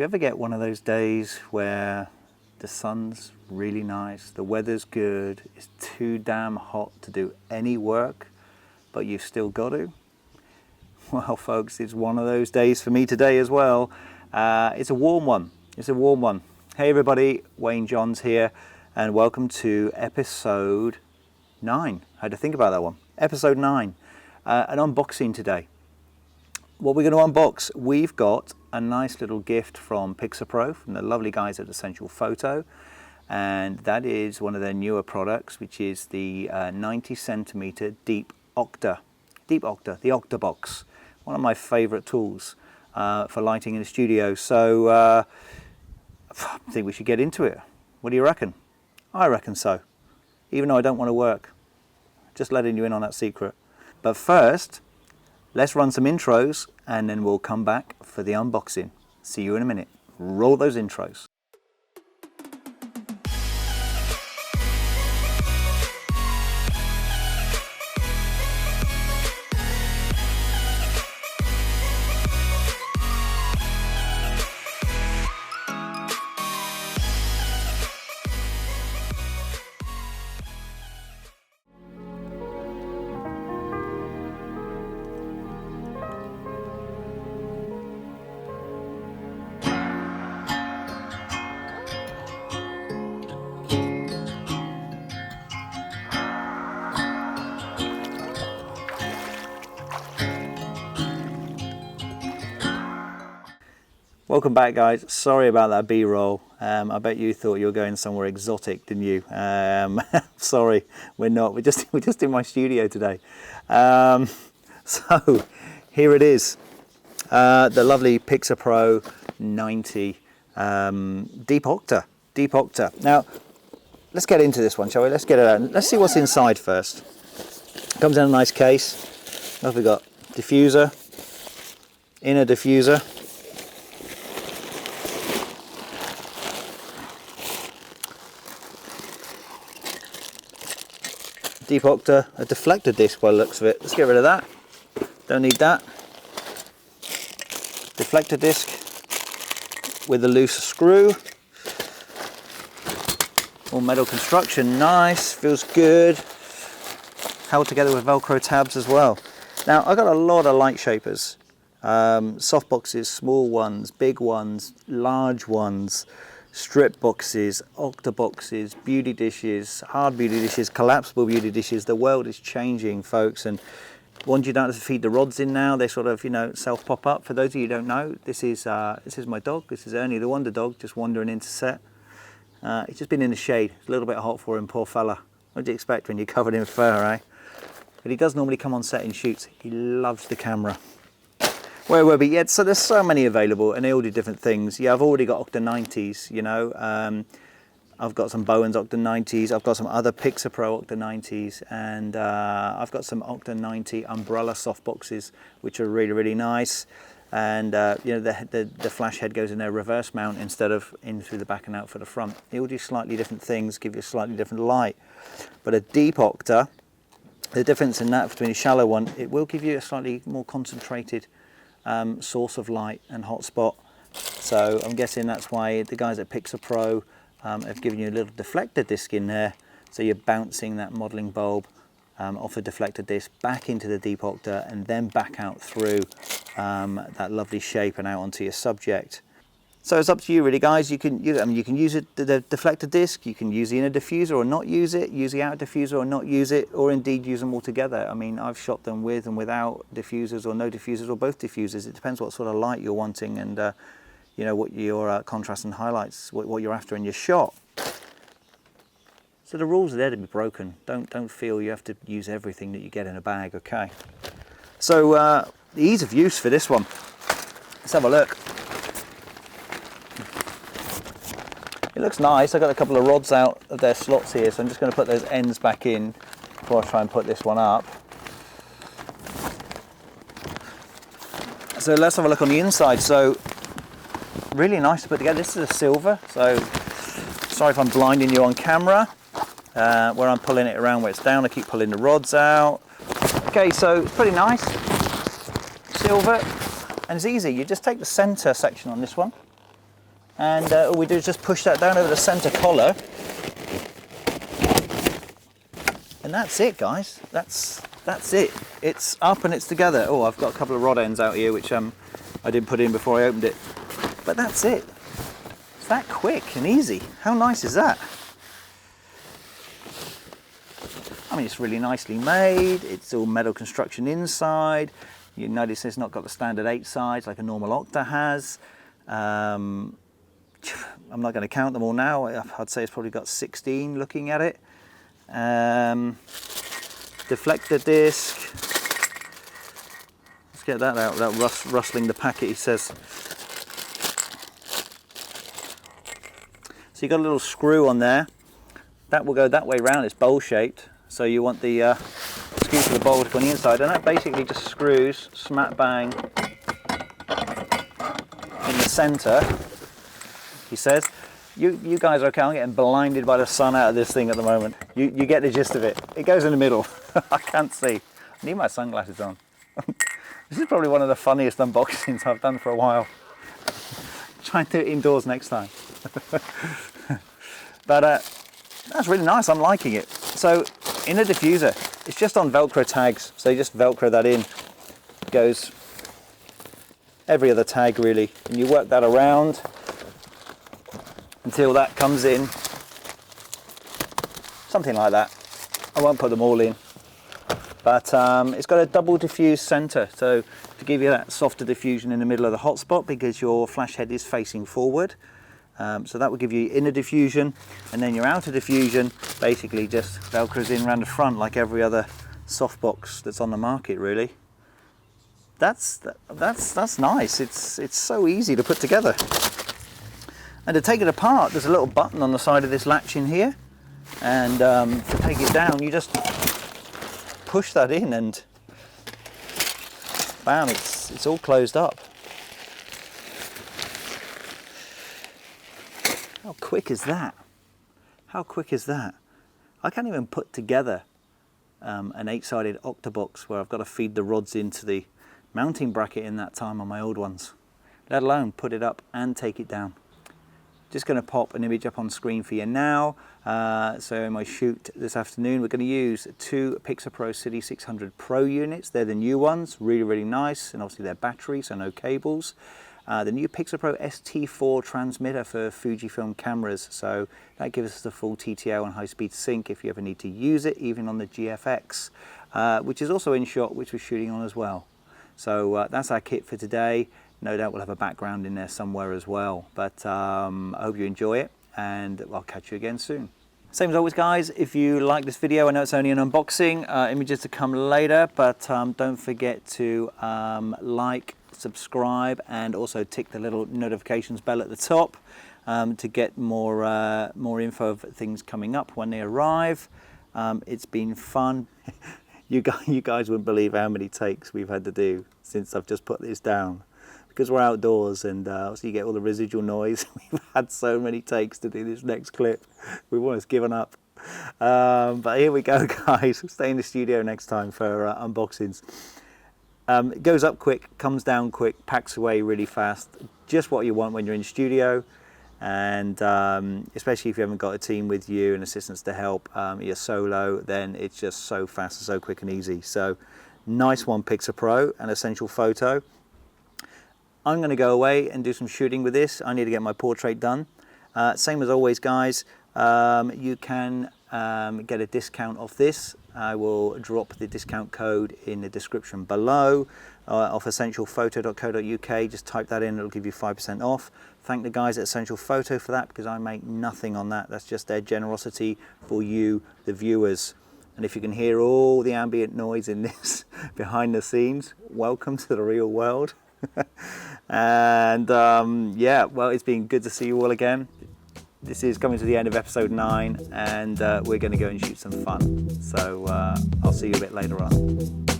you ever get one of those days where the sun's really nice, the weather's good, it's too damn hot to do any work, but you've still got to? Well, folks, it's one of those days for me today as well. It's a warm one. It's a warm one. Hey everybody, Wayne Johns here, and welcome to episode 9. I had to think about that one. Episode 9. An unboxing today. What we're going to unbox, we've got a nice little gift from Pixapro, from the lovely guys at Essential Photo, and that is one of their newer products, which is the 90 centimeter Deep Octo, the Octobox, one of my favorite tools for lighting in the studio. So I think we should get into it. What do you reckon? I reckon so, even though I don't want to work. Just letting you in on that secret. But first, let's run some intros and then we'll come back for the unboxing. See you in a minute. Roll those intros. Welcome back, guys. Sorry about that B-roll. I bet you thought you were going somewhere exotic, didn't you? Sorry, we're not. We're just in my studio today. So here it is, the lovely Pixapro 90 Deep Octo. Now let's get into this one, shall we? Let's get it out. Let's see what's inside first. Comes in a nice case. What have we got? Diffuser, inner diffuser. Deep Octo, a deflector disc by the looks of it. Let's get rid of that. Don't need that. Deflector disc with a loose screw. All metal construction, nice, feels good. Held together with Velcro tabs as well. Now I've got a lot of light shapers. Soft boxes, small ones, big ones, large ones. Strip boxes, octo boxes, beauty dishes, hard beauty dishes, collapsible beauty dishes. The world is changing, folks, and ones you don't have to feed the rods in now, they sort of, self pop up. For those of you who don't know, this is my dog. This is Ernie the Wonder Dog, just wandering into set. He's just been in the shade. It's a little bit hot for him, poor fella. What do you expect when you're covered in fur, eh? But he does normally come on set and shoots. He loves the camera. Where were we? Yeah, so there's so many available and they all do different things. Yeah, I've already got Octo 90s, I've got some Bowen's Octo 90s, I've got some other Pixapro Octo 90s, and I've got some Octo 90 umbrella softboxes, which are really, really nice. And the flash head goes in their reverse mount instead of in through the back and out for the front. They all do slightly different things, give you a slightly different light. But a Deep Octo, the difference in that between a shallow one, it will give you a slightly more concentrated source of light and hotspot. So I'm guessing that's why the guys at Pixapro have given you a little deflector disc in there, so you're bouncing that modeling bulb off the deflector disc back into the Deep Octo and then back out through that lovely shape and out onto your subject. So it's up to you really, guys. You can use it, the deflector disc, you can use the inner diffuser or not use it, use the outer diffuser or not use it, or indeed use them all together. I mean, I've shot them with and without diffusers or no diffusers or both diffusers. It depends what sort of light you're wanting and what your contrast and highlights, what you're after in your shot. So the rules are there to be broken. Don't feel you have to use everything that you get in a bag, okay? So the ease of use for this one, let's have a look. It looks nice. I've got a couple of rods out of their slots here, so I'm just going to put those ends back in before I try and put this one up. So let's have a look on the inside. So really nice to put together. This is a silver, so sorry if I'm blinding you on camera. Where I'm pulling it around where it's down, I keep pulling the rods out. Okay, so it's pretty nice. Silver, and it's easy. You just take the center section on this one, And all we do is just push that down over the center collar. And that's it, guys. That's it. It's up and it's together. Oh, I've got a couple of rod ends out here which I didn't put in before I opened it. But that's it. It's that quick and easy. How nice is that? I mean, it's really nicely made. It's all metal construction inside. You notice it's not got the standard 8 sides like a normal Octa has. I'm not going to count them all now. I'd say it's probably got 16 looking at it. Deflector disc. Let's get that out without rustling the packet, he says. So you've got a little screw on there. That will go that way round. It's bowl shaped. So you want the screw for the bowl to go on the inside, and that basically just screws smack bang in the center, he says. You guys are okay. I'm getting blinded by the sun out of this thing at the moment. You get the gist of it. It goes in the middle. I can't see. I need my sunglasses on. This is probably one of the funniest unboxings I've done for a while. Try and do it indoors next time. But that's really nice. I'm liking it. So in a diffuser, it's just on Velcro tags. So you just Velcro that in. It goes every other tag really, and you work that around until that comes in, something like that. I won't put them all in, but it's got a double diffuse center, so to give you that softer diffusion in the middle of the hotspot because your flash head is facing forward. So that will give you inner diffusion, and then your outer diffusion basically just Velcros in around the front like every other softbox that's on the market really. That's nice. It's so easy to put together. And to take it apart, there's a little button on the side of this latch in here, and to take it down, you just push that in, and bam, it's all closed up. How quick is that? How quick is that? I can't even put together an 8-sided octabox where I've got to feed the rods into the mounting bracket in that time on my old ones, let alone put it up and take it down. Just going to pop an image up on screen for you now. So in my shoot this afternoon, we're going to use 2 Pixapro City 600 Pro units. They're the new ones, really, really nice. And obviously they're battery, so no cables. The new Pixapro ST4 transmitter for Fujifilm cameras. So that gives us the full TTO and high-speed sync if you ever need to use it, even on the GFX, which is also in shot, which we're shooting on as well. So that's our kit for today. No doubt we'll have a background in there somewhere as well, but I hope you enjoy it, and I'll catch you again soon. Same as always, guys, if you like this video, I know it's only an unboxing, images to come later, but don't forget to like, subscribe, and also tick the little notifications bell at the top to get more info of things coming up when they arrive. It's been fun. You guys wouldn't believe how many takes we've had to do since I've just put this down. Because we're outdoors, and so you get all the residual noise. We've had so many takes to do this next clip. We've almost given up. But here we go, guys. Stay in the studio next time for unboxings. It goes up quick, comes down quick, packs away really fast. Just what you want when you're in studio. And especially if you haven't got a team with you and assistants to help, you're solo, then it's just so fast and so quick and easy. So nice one, Pixapro and Essential Photo. I'm going to go away and do some shooting with this. I need to get my portrait done. Same as always, guys, you can get a discount off this. I will drop the discount code in the description below off essentialphoto.co.uk. Just type that in, it'll give you 5% off. Thank the guys at Essential Photo for that, because I make nothing on that. That's just their generosity for you, the viewers. And if you can hear all the ambient noise in this behind the scenes, welcome to the real world. And yeah, well, it's been good to see you all again. This is coming to the end of episode 9, and we're going to go and shoot some fun. So I'll see you a bit later on.